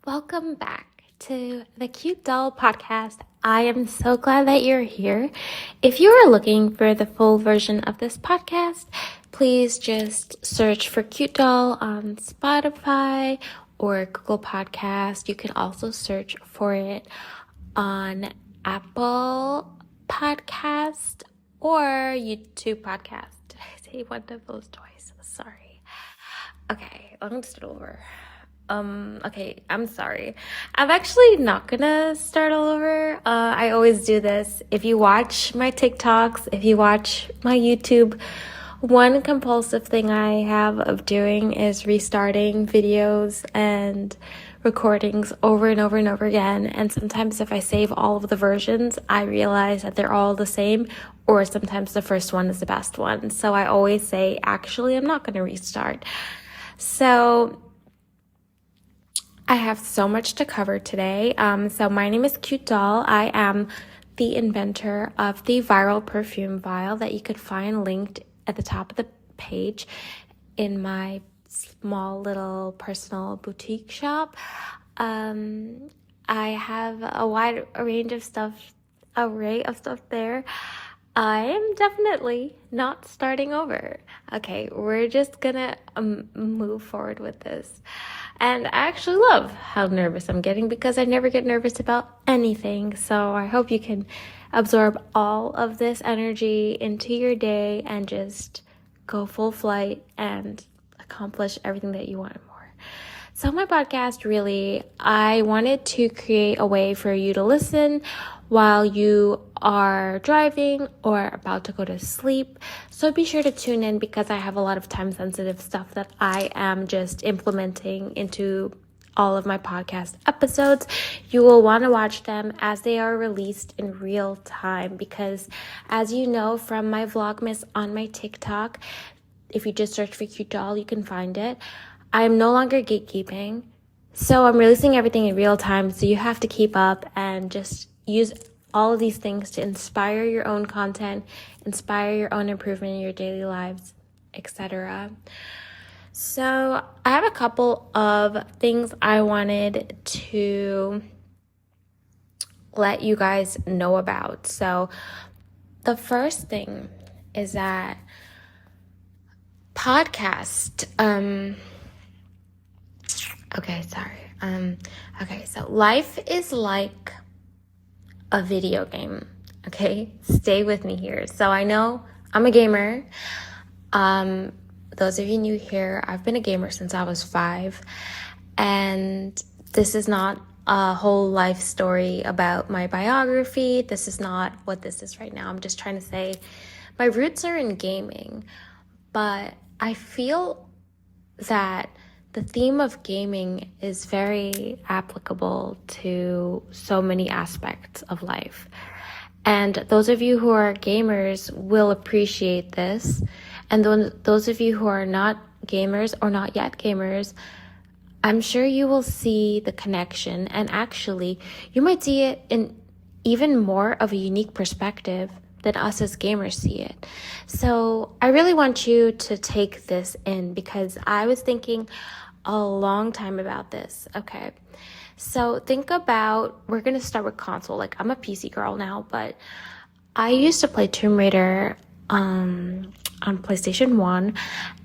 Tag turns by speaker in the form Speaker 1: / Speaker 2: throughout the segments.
Speaker 1: Welcome back to the Cute Doll podcast. I am so glad that you're here. If you are looking for the full version of this podcast, please just search for Cute Doll on Spotify or Google Podcast. You can also search for it on Apple Podcast or YouTube Podcast. Did I say one of those twice? Sorry. Okay, let me start over. Okay, I'm sorry. I'm actually not gonna start all over. I always do this. If you watch my TikToks, if you watch my YouTube, one compulsive thing I have of doing is restarting videos and recordings over and over and over again. And sometimes if I save all of the versions, I realize that they're all the same, or sometimes the first one is the best one. So I always say, actually, I'm not gonna restart. So I have so much to cover today. So my name is Cute Doll. I am the inventor of the viral perfume vial that you could find linked at the top of the page in my small little personal boutique shop. I have a wide array of stuff there. I am definitely not starting over. Okay, we're just gonna move forward with this. And I actually love how nervous I'm getting because I never get nervous about anything. So I hope you can absorb all of this energy into your day and just go full flight and accomplish everything that you want and more. So my podcast, really, I wanted to create a way for you to listen while you are driving or about to go to sleep. So be sure to tune in because I have a lot of time-sensitive stuff that I am just implementing into all of my podcast episodes. You will want to watch them as they are released in real time because, as you know from my Vlogmas on my TikTok, if you just search for Cute Doll, you can find it. I am no longer gatekeeping. So I'm releasing everything in real time, so you have to keep up and just use all of these things to inspire your own content, inspire your own improvement in your daily lives, etc. So I have a couple of things I wanted to let you guys know about. So the first thing is that so life is like a video game. Okay, stay with me here. So I know I'm a gamer. Those of you new here, I've been a gamer since I was 5, and this is not a whole life story about my biography. This is not what this is right now. I'm just trying to say my roots are in gaming, but I feel that the theme of gaming is very applicable to so many aspects of life. And those of you who are gamers will appreciate this. And those of you who are not gamers or not yet gamers, I'm sure you will see the connection. And actually, you might see it in even more of a unique perspective than us as gamers see it. So I really want you to take this in because I was thinking a long time about this. Okay, so think about, we're gonna start with console. Like, I'm a PC girl now, but I used to play Tomb Raider on PlayStation 1,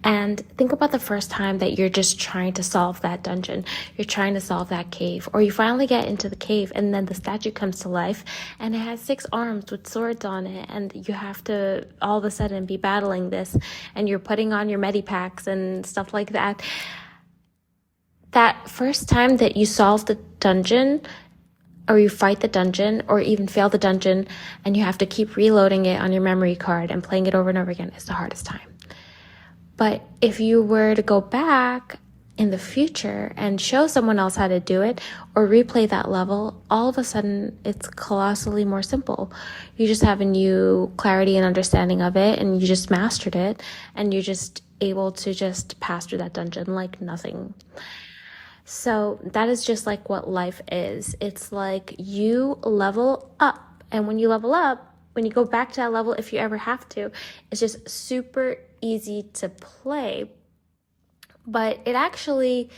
Speaker 1: and think about the first time that you're just trying to solve that dungeon, you're trying to solve that cave, or you finally get into the cave and then the statue comes to life and it has 6 arms with swords on it, and you have to all of a sudden be battling this, and you're putting on your medipacks and stuff like that. That first time that you solve the dungeon, or you fight the dungeon, or even fail the dungeon, and you have to keep reloading it on your memory card and playing it over and over again, is the hardest time. But if you were to go back in the future and show someone else how to do it, or replay that level, all of a sudden it's colossally more simple. You just have a new clarity and understanding of it, and you just mastered it, and you're just able to just pass through that dungeon like nothing. So that is just like what life is. It's like you level up, and when you level up, when you go back to that level, if you ever have to, it's just super easy to play. But it actually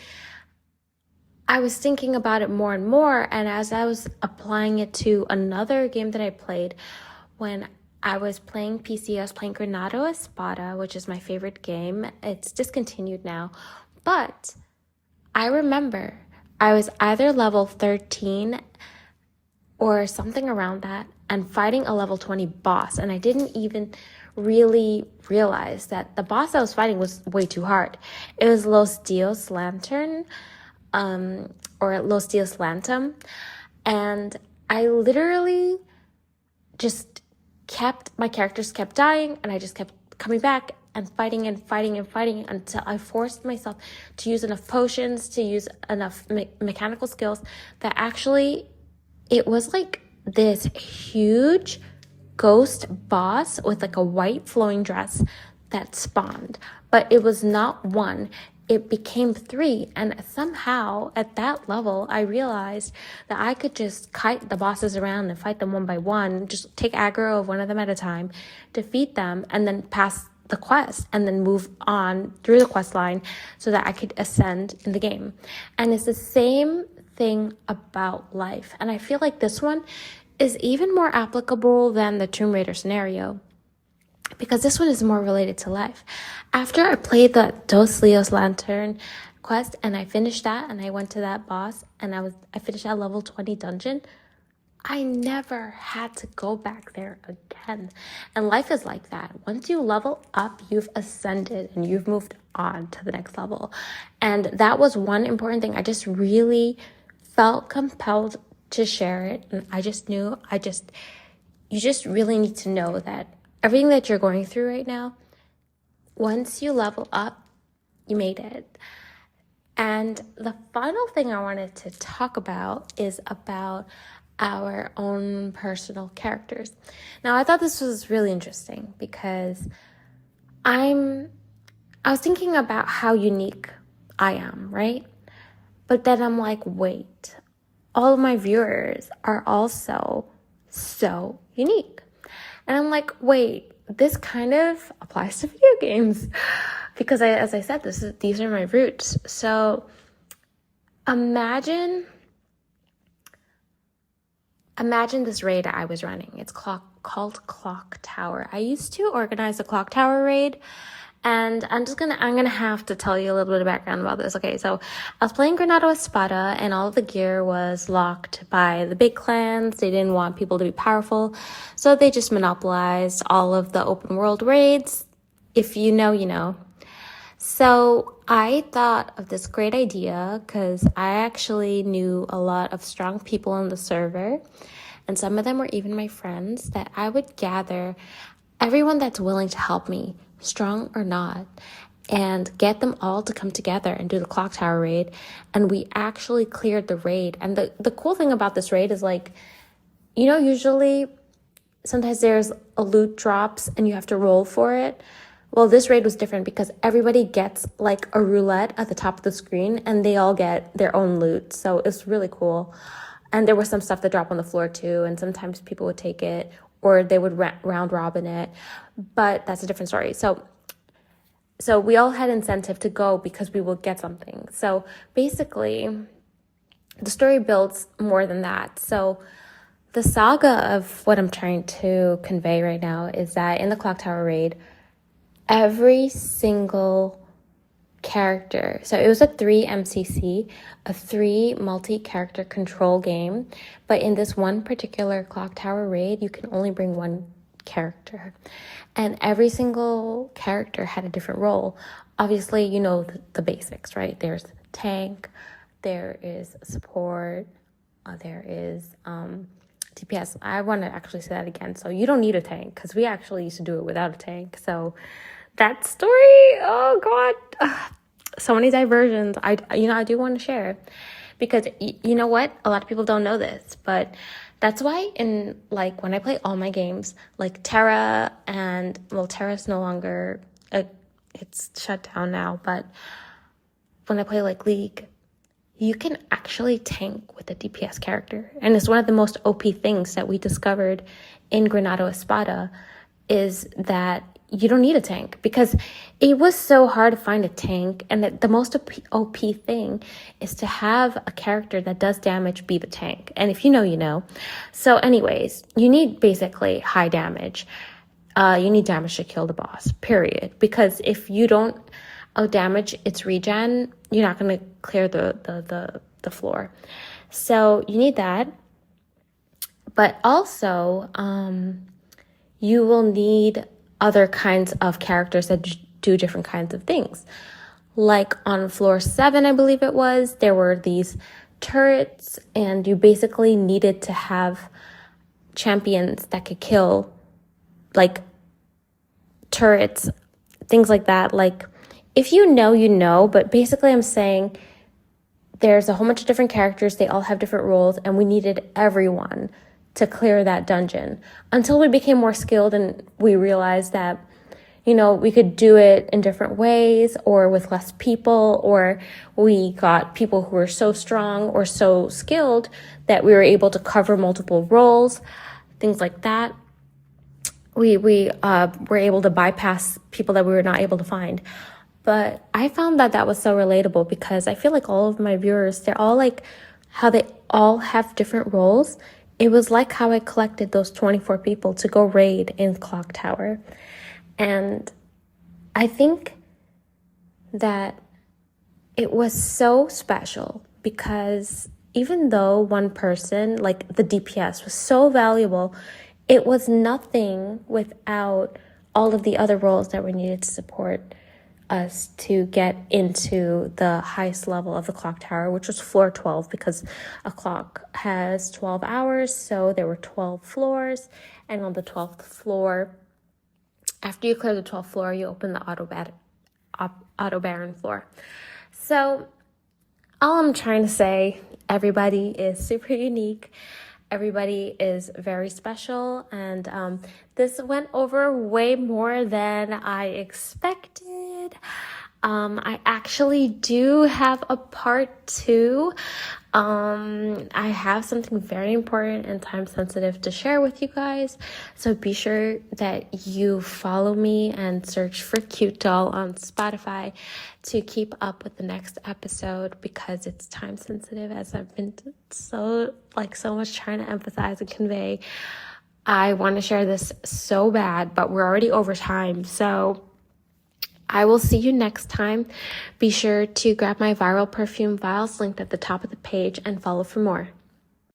Speaker 1: I was thinking about it more and more, and as I was applying it to another game that I played when I was playing PC, I was playing Granado Espada, which is my favorite game. It's discontinued now, but I remember I was either level 13 or something around that and fighting a level 20 boss, and I didn't even really realize that the boss I was fighting was way too hard. It was Los Dios Lantern, or Los Dios Lantum, and I literally just my characters kept dying, and I just kept coming back and fighting until I forced myself to use enough potions, to use enough mechanical skills that actually it was like this huge ghost boss with like a white flowing dress that spawned. But it was not one, it became 3. And somehow at that level, I realized that I could just kite the bosses around and fight them one by one, just take aggro of one of them at a time, defeat them, and then pass the quest and then move on through the quest line so that I could ascend in the game. And it's the same thing about life. And I feel like this one is even more applicable than the Tomb Raider scenario, because this one is more related to life. After I played the Dos Leos Lantern quest and I finished that and I went to that boss and I finished that level 20 dungeon, I never had to go back there again. And life is like that. Once you level up, you've ascended and you've moved on to the next level. And that was one important thing. I just really felt compelled to share it. And I just knew, you just really need to know that everything that you're going through right now, once you level up, you made it. And the final thing I wanted to talk about is about our own personal characters. Now, I thought this was really interesting because I was thinking about how unique I am, right? But then I'm like, wait, all of my viewers are also so unique. And I'm like, wait, this kind of applies to video games because as I said, these are my roots. So imagine this raid I was running. It's called Clock Tower. I used to organize a Clock Tower raid, and I'm gonna have to tell you a little bit of background about this. Okay, so I was playing Granado Espada, and all of the gear was locked by the big clans. They didn't want people to be powerful, so they just monopolized all of the open world raids. If you know, you know. So I thought of this great idea because I actually knew a lot of strong people on the server, and some of them were even my friends, that I would gather everyone that's willing to help me, strong or not, and get them all to come together and do the Clock Tower raid. And we actually cleared the raid. And the cool thing about this raid is, like, you know, usually sometimes there's a loot drops and you have to roll for it. Well, this raid was different because everybody gets like a roulette at the top of the screen and they all get their own loot. So it's really cool. And there was some stuff that dropped on the floor too. And sometimes people would take it or they would round robin it. But that's a different story. So we all had incentive to go because we will get something. So basically, the story builds more than that. So the saga of what I'm trying to convey right now is that in the Clock Tower raid, every single character, so it was a 3 MCC, a 3 multi-character control game, but in this one particular Clock Tower raid, you can only bring one character, and every single character had a different role. Obviously, you know the basics, right? There's tank, there is support, there is DPS. I want to actually say that again. So you don't need a tank because we actually used to do it without a tank. So that story, oh God, so many diversions. I do want to share because you know what? A lot of people don't know this, but that's why when I play all my games, like Terra Terra's no longer, it's shut down now, but when I play like League, you can actually tank with a DPS character. And it's one of the most OP things that we discovered in Granado Espada is that you don't need a tank, because it was so hard to find a tank, and the most OP thing is to have a character that does damage be the tank. And if you know, you know. So anyways, you need basically high damage. You need damage to kill the boss, period. Because if you don't damage its regen, you're not going to clear the floor. So you need that. But also, you will need other kinds of characters that do different kinds of things. Like on floor 7, I believe it was, there were these turrets, and you basically needed to have champions that could kill, like, turrets, things like that. Like, if you know, you know, but basically I'm saying there's a whole bunch of different characters, they all have different roles, and we needed everyone to clear that dungeon until we became more skilled and we realized that, you know, we could do it in different ways or with less people, or we got people who were so strong or so skilled that we were able to cover multiple roles, things like that. We were able to bypass people that we were not able to find. But I found that was so relatable, because I feel like all of my viewers, they're all like how they all have different roles. It was like how I collected those 24 people to go raid in Clock Tower. And I think that it was so special, because even though one person, like the DPS, was so valuable, it was nothing without all of the other roles that were needed to support us to get into the highest level of the clock tower, which was floor 12, because a clock has 12 hours, so there were 12 floors, and on the 12th floor, after you clear the 12th floor, you open the auto baron floor. So all I'm trying to say, everybody is super unique. Everybody is very special, and this went over way more than I expected. I actually do have a part 2. I have something very important and time sensitive to share with you guys. So be sure that you follow me and search for Cute Doll on Spotify to keep up with the next episode, because it's time sensitive, as I've been so much trying to emphasize and convey. I want to share this so bad, but we're already over time. So I will see you next time. Be sure to grab my viral perfume vials linked at the top of the page and follow for more.